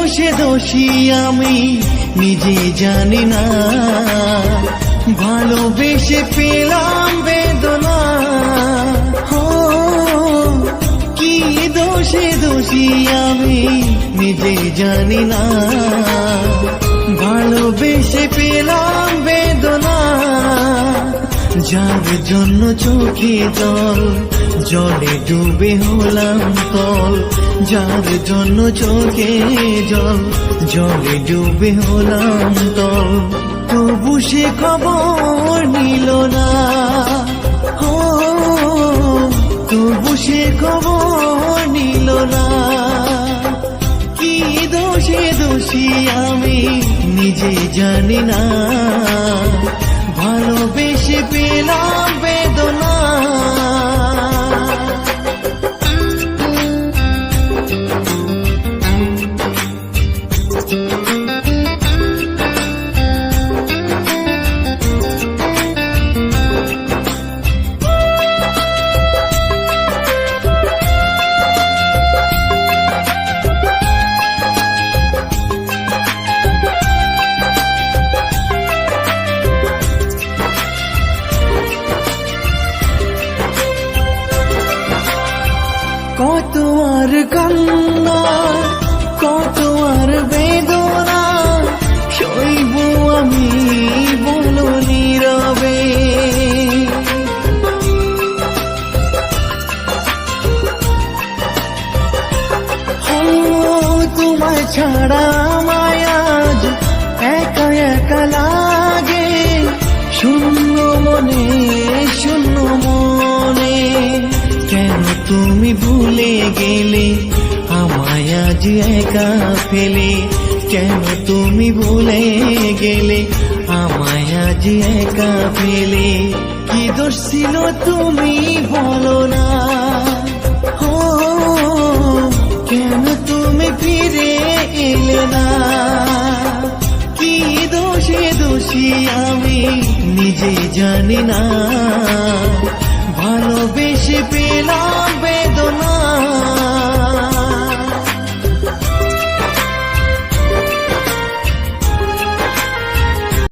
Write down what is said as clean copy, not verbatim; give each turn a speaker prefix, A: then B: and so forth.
A: দোষে দোষী আমি নিজে জানি না, ভালোবেসে পেলাম বেদনা। কি দোষে দোষী আমি নিজে জানি না, ভালোবেসে পেলাম বেদনা। যার জন্য চোখে জল, জলে ডুবে হলাম তল। যার জন্য চোখে জল, জলে ডুবে হলাম তল। তবু সে খবর নিল না, তবু সে খবর নিল না। কি দোষে দোষী আমি নিজে জানি না, ভালোবেসে পেলাম বেদনা। কত আর কান্না, কত আর বেদনা সইব আমি বলো নীরবে। তোমায় ছাড়া আমায় আজ একা একা লাগে, শূন্য মনে শূন্য মনে। কেন তুমি ভুলে গেলে আমায় আজ একা ফেলে? কেন তুমি ভুলে গেলে আমায় আজ একা ফেলে? কি দোষ ছিল তুমি বলো না, কেন তুমি ফিরে এলে না? কি দোষে দোষী আমি নিজে জানি না, ভালোবেসে পেলাম